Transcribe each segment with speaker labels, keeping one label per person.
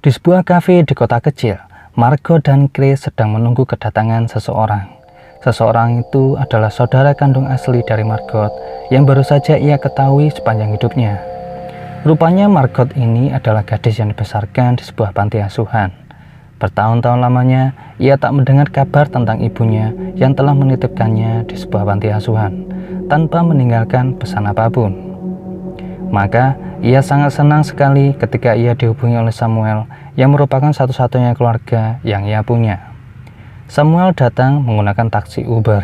Speaker 1: Di sebuah kafe di kota kecil, Margot dan Chris sedang menunggu kedatangan seseorang. Seseorang itu adalah saudara kandung asli dari Margot yang baru saja ia ketahui sepanjang hidupnya. Rupanya Margot ini adalah gadis yang dibesarkan di sebuah panti asuhan. Bertahun-tahun lamanya, ia tak mendengar kabar tentang ibunya yang telah menitipkannya di sebuah panti asuhan, tanpa meninggalkan pesan apapun. Maka, ia sangat senang sekali ketika ia dihubungi oleh Samuel yang merupakan satu-satunya keluarga yang ia punya. Samuel datang menggunakan taksi Uber.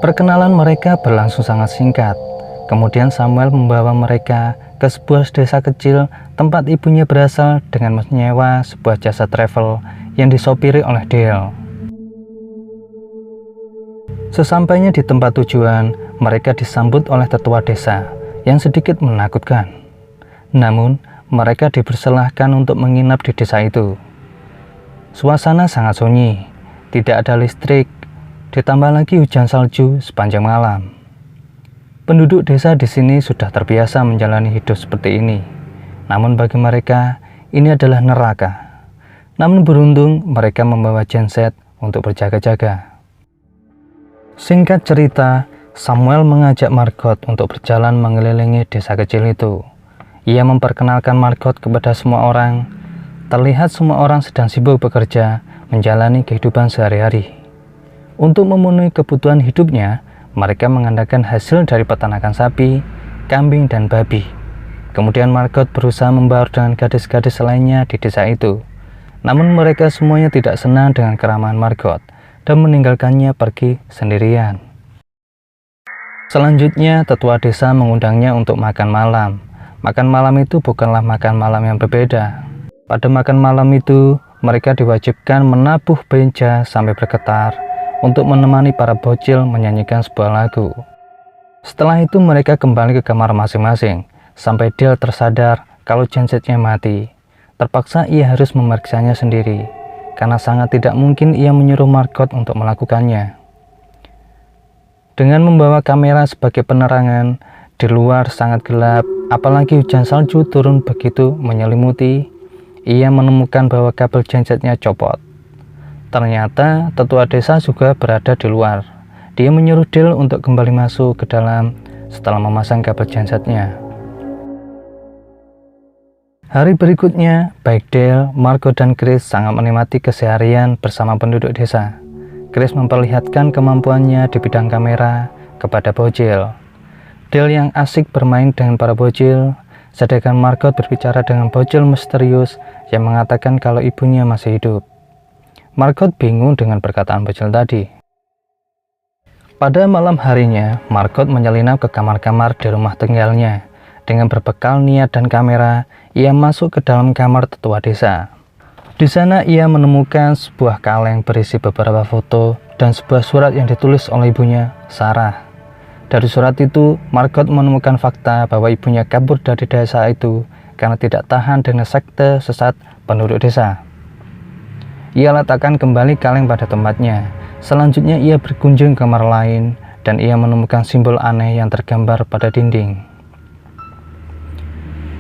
Speaker 1: Perkenalan mereka berlangsung sangat singkat. Kemudian Samuel membawa mereka ke sebuah desa kecil tempat ibunya berasal dengan menyewa sebuah jasa travel yang disopiri oleh Dale. Sesampainya di tempat tujuan, mereka disambut oleh tetua desa yang sedikit menakutkan. Namun, mereka dipersilahkan untuk menginap di desa itu. Suasana sangat sunyi, tidak ada listrik, ditambah lagi hujan salju sepanjang malam. Penduduk desa di sini sudah terbiasa menjalani hidup seperti ini. Namun bagi mereka, ini adalah neraka. Namun beruntung, mereka membawa genset untuk berjaga-jaga. Singkat cerita, Samuel mengajak Margot untuk berjalan mengelilingi desa kecil itu. Ia memperkenalkan Margot kepada semua orang. Terlihat semua orang sedang sibuk bekerja, menjalani kehidupan sehari-hari. Untuk memenuhi kebutuhan hidupnya, mereka mengandalkan hasil dari peternakan sapi, kambing, dan babi. Kemudian Margot berusaha membaur dengan gadis-gadis lainnya di desa itu. Namun mereka semuanya tidak senang dengan keramahan Margot dan meninggalkannya pergi sendirian. Selanjutnya, tetua desa mengundangnya untuk makan malam. Makan malam itu bukanlah makan malam yang berbeda. Pada makan malam itu, mereka diwajibkan menabuh beja sampai bergetar untuk menemani para bocil menyanyikan sebuah lagu. Setelah itu mereka kembali ke kamar masing-masing, sampai Dale tersadar kalau gensetnya mati. Terpaksa ia harus memeriksanya sendiri, karena sangat tidak mungkin ia menyuruh Margot untuk melakukannya. Dengan membawa kamera sebagai penerangan, di luar sangat gelap, apalagi hujan salju turun begitu menyelimuti, ia menemukan bahwa kabel gensetnya copot. Ternyata tetua desa juga berada di luar. Dia menyuruh Dale untuk kembali masuk ke dalam setelah memasang kabel gensetnya. Hari berikutnya, baik Dale, Margot, dan Chris sangat menikmati keseharian bersama penduduk desa. Chris memperlihatkan kemampuannya di bidang kamera kepada bocil. Dale yang asik bermain dengan para bocil, sedangkan Margot berbicara dengan bocil misterius yang mengatakan kalau ibunya masih hidup. Margot bingung dengan perkataan bocil tadi. Pada malam harinya, Margot menyelinap ke kamar-kamar di rumah tinggalnya. Dengan berbekal niat dan kamera, ia masuk ke dalam kamar tetua desa. Di sana ia menemukan sebuah kaleng berisi beberapa foto dan sebuah surat yang ditulis oleh ibunya, Sarah. Dari surat itu, Margot menemukan fakta bahwa ibunya kabur dari desa itu karena tidak tahan dengan sekte sesat penduduk desa. Ia letakkan kembali kaleng pada tempatnya. Selanjutnya ia berkunjung ke kamar lain dan ia menemukan simbol aneh yang tergambar pada dinding.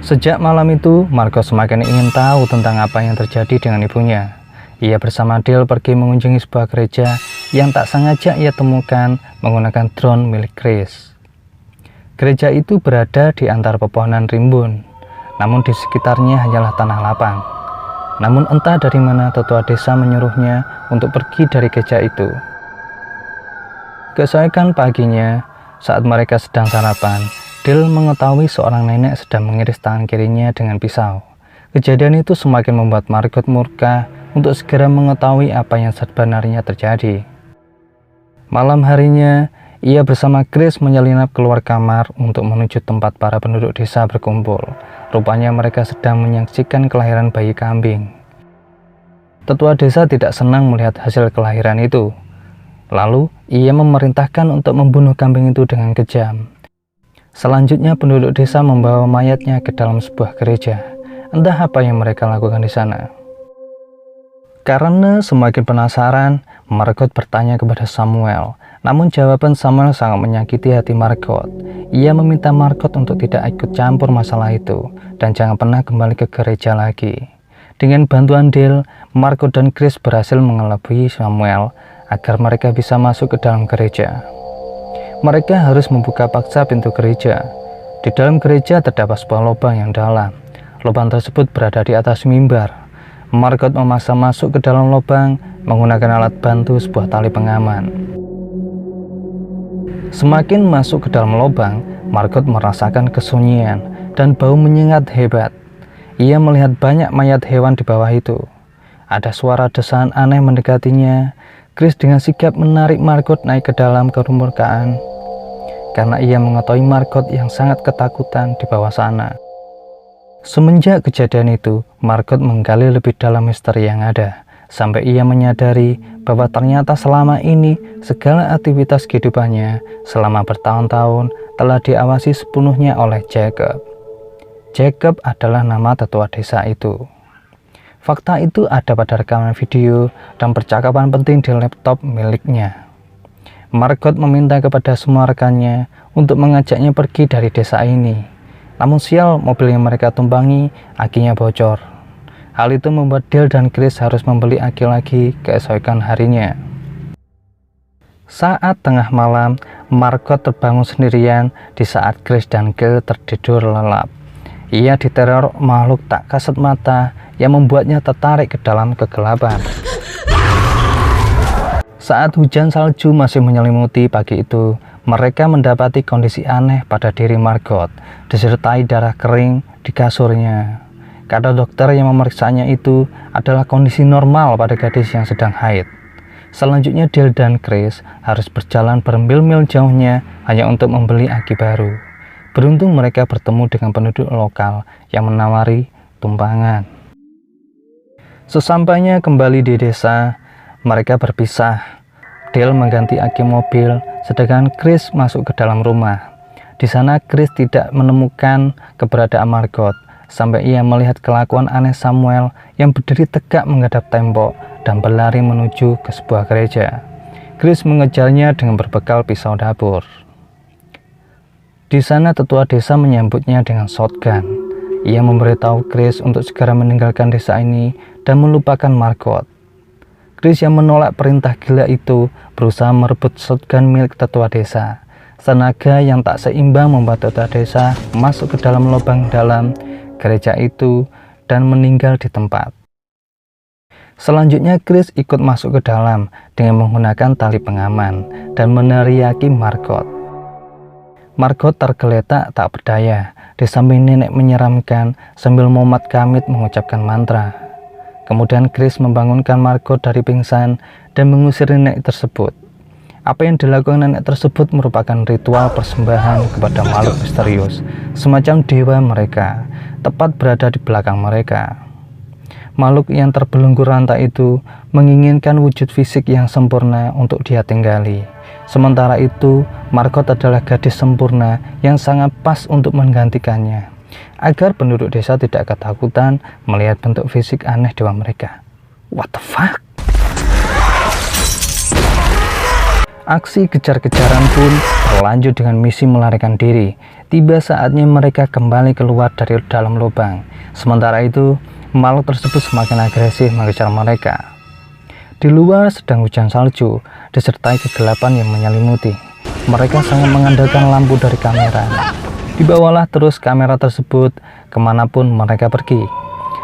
Speaker 1: Sejak malam itu, Margot semakin ingin tahu tentang apa yang terjadi dengan ibunya. Ia bersama Dale pergi mengunjungi sebuah gereja yang tak sengaja ia temukan menggunakan drone milik Chris. Gereja itu berada di antara pepohonan rimbun, namun di sekitarnya hanyalah tanah lapang. Namun entah dari mana tetua desa menyuruhnya untuk pergi dari gereja itu. Keesokan paginya, saat mereka sedang sarapan, Dale mengetahui seorang nenek sedang mengiris tangan kirinya dengan pisau. Kejadian itu semakin membuat Margot murka untuk segera mengetahui apa yang sebenarnya terjadi. Malam harinya, ia bersama Chris menyelinap keluar kamar untuk menuju tempat para penduduk desa berkumpul. Rupanya mereka sedang menyaksikan kelahiran bayi kambing. Tetua desa tidak senang melihat hasil kelahiran itu. Lalu, ia memerintahkan untuk membunuh kambing itu dengan kejam. Selanjutnya penduduk desa membawa mayatnya ke dalam sebuah gereja. Entah apa yang mereka lakukan di sana. Karena semakin penasaran, Margot bertanya kepada Samuel, Namun jawaban Samuel sangat menyakiti hati Margot. Ia meminta Margot untuk tidak ikut campur masalah itu dan jangan pernah kembali ke gereja lagi. Dengan bantuan Dale, Margot dan Chris berhasil mengelabui Samuel agar mereka bisa masuk ke dalam gereja. Mereka harus membuka paksa pintu gereja. Di dalam gereja terdapat sebuah lubang yang dalam. Lubang tersebut berada di atas mimbar. Margot memaksa masuk ke dalam lubang menggunakan alat bantu sebuah tali pengaman. Semakin masuk ke dalam lubang, Margot merasakan kesunyian dan bau menyengat hebat. Ia melihat banyak mayat hewan di bawah itu. Ada suara desahan aneh mendekatinya. Chris dengan sigap menarik Margot naik ke dalam kemurkaan karena ia mengetahui Margot yang sangat ketakutan di bawah sana. Semenjak kejadian itu, Margot menggali lebih dalam misteri yang ada, sampai ia menyadari bahwa ternyata selama ini segala aktivitas kehidupannya selama bertahun-tahun telah diawasi sepenuhnya oleh Jacob. Jacob adalah nama tetua desa itu. Fakta itu ada pada rekaman video dan percakapan penting di laptop miliknya. Margot meminta kepada semua rekannya untuk mengajaknya pergi dari desa ini. Namun sial, mobil yang mereka tumpangi akinya bocor. Hal itu membuat Dale dan Chris harus membeli aki lagi keesokan harinya. Saat tengah malam, Margot terbangun sendirian di saat Chris dan Dale tertidur lelap. Ia diteror makhluk tak kasat mata yang membuatnya tertarik ke dalam kegelapan. Saat hujan salju masih menyelimuti pagi itu, mereka mendapati kondisi aneh pada diri Margot, disertai darah kering di kasurnya. Kata dokter yang memeriksanya itu adalah kondisi normal pada gadis yang sedang haid. Selanjutnya Dale dan Chris harus berjalan bermil-mil jauhnya hanya untuk membeli aki baru. Beruntung mereka bertemu dengan penduduk lokal yang menawari tumpangan. Sesampainya kembali di desa, mereka berpisah. Dale mengganti aki mobil, sedangkan Chris masuk ke dalam rumah. Di sana Chris tidak menemukan keberadaan Margot, sampai ia melihat kelakuan aneh Samuel yang berdiri tegak menghadap tembok dan berlari menuju ke sebuah gereja. Chris mengejarnya dengan berbekal pisau dapur. Di sana tetua desa menyambutnya dengan shotgun. Ia memberitahu Chris untuk segera meninggalkan desa ini dan melupakan Margot. Chris yang menolak perintah gila itu berusaha merebut shotgun milik tetua desa. Tenaga yang tak seimbang membuat tetua desa masuk ke dalam lubang dalam gereja itu dan meninggal di tempat. Selanjutnya Chris ikut masuk ke dalam dengan menggunakan tali pengaman dan meneriaki Margot. Margot tergeletak tak berdaya di samping nenek menyeramkan sambil Muhammad Kamit mengucapkan mantra. Kemudian Chris membangunkan Margot dari pingsan dan mengusir nenek tersebut. Apa yang dilakukan nenek tersebut merupakan ritual persembahan kepada makhluk misterius, semacam dewa mereka, tepat berada di belakang mereka. Makhluk yang terbelenggu rantai itu menginginkan wujud fisik yang sempurna untuk dia tinggali. Sementara itu, Margot adalah gadis sempurna yang sangat pas untuk menggantikannya, agar penduduk desa tidak ketakutan melihat bentuk fisik aneh dewa mereka. What the fuck? Aksi kejar-kejaran pun berlanjut dengan misi melarikan diri. Tiba saatnya mereka kembali keluar dari dalam lubang. Sementara itu, makhluk tersebut semakin agresif mengejar mereka. Di luar sedang hujan salju, disertai kegelapan yang menyelimuti. Mereka sangat mengandalkan lampu dari kamera. Dibawalah terus kamera tersebut kemanapun mereka pergi.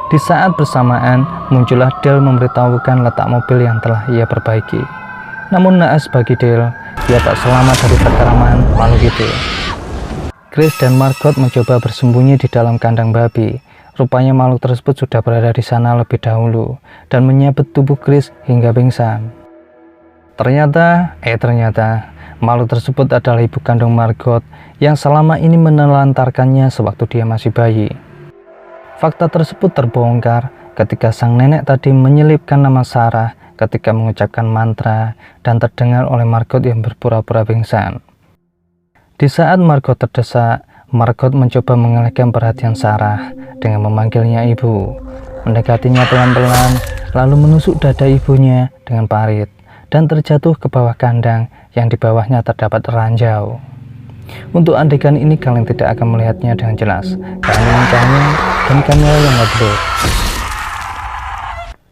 Speaker 1: Di saat bersamaan, muncullah Dale memberitahukan letak mobil yang telah ia perbaiki. Namun naas bagi Dale, ia tak selamat dari perkeraman makhluk itu. Chris dan Margot mencoba bersembunyi di dalam kandang babi. Rupanya makhluk tersebut sudah berada di sana lebih dahulu dan menyabet tubuh Chris hingga pingsan. Ternyata makhluk tersebut adalah ibu kandung Margot yang selama ini menelantarkannya sewaktu dia masih bayi. Fakta tersebut terbongkar ketika sang nenek tadi menyelipkan nama Sarah ketika mengucapkan mantra dan terdengar oleh Margot yang berpura-pura pingsan. Di saat Margot terdesak, Margot mencoba mengalihkan perhatian Sarah dengan memanggilnya ibu. Mendekatinya pelan-pelan, lalu menusuk dada ibunya dengan parit dan terjatuh ke bawah kandang yang di bawahnya terdapat ranjau. Untuk adegan ini kalian tidak akan melihatnya dengan jelas karena cahaya dan kamera yang ngeblur.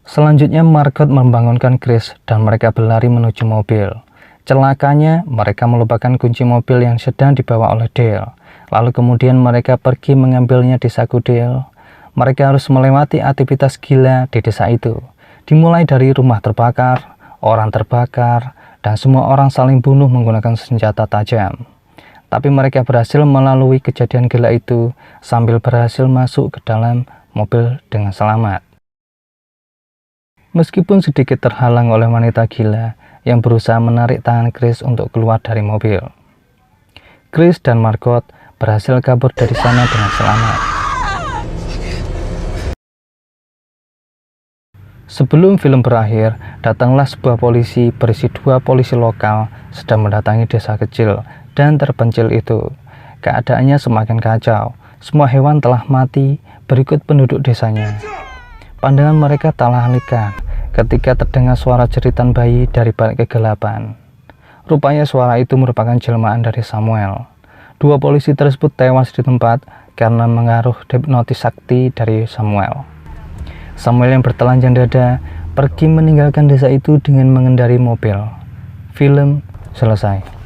Speaker 1: Selanjutnya Margot membangunkan Chris dan mereka berlari menuju mobil. Celakanya mereka melupakan kunci mobil yang sedang dibawa oleh Dale. Lalu kemudian mereka pergi mengambilnya di saku Dale. Mereka harus melewati aktivitas gila di desa itu. Dimulai dari rumah terbakar, orang terbakar, dan semua orang saling bunuh menggunakan senjata tajam. Tapi mereka berhasil melalui kejadian gila itu sambil berhasil masuk ke dalam mobil dengan selamat. Meskipun sedikit terhalang oleh wanita gila yang berusaha menarik tangan Chris untuk keluar dari mobil. Chris dan Margot berhasil kabur dari sana dengan selamat. Sebelum film berakhir, datanglah sebuah polisi berisi 2 polisi lokal sedang mendatangi desa kecil dan terpencil itu. Keadaannya semakin kacau, semua hewan telah mati berikut penduduk desanya. Pandangan mereka tak alihkan ketika terdengar suara jeritan bayi dari balik kegelapan. Rupanya suara itu merupakan jelmaan dari Samuel. 2 polisi tersebut tewas di tempat karena mengaruh hipnotis sakti dari Samuel. Samuel yang bertelanjang dada pergi meninggalkan desa itu dengan mengendarai mobil. Film selesai.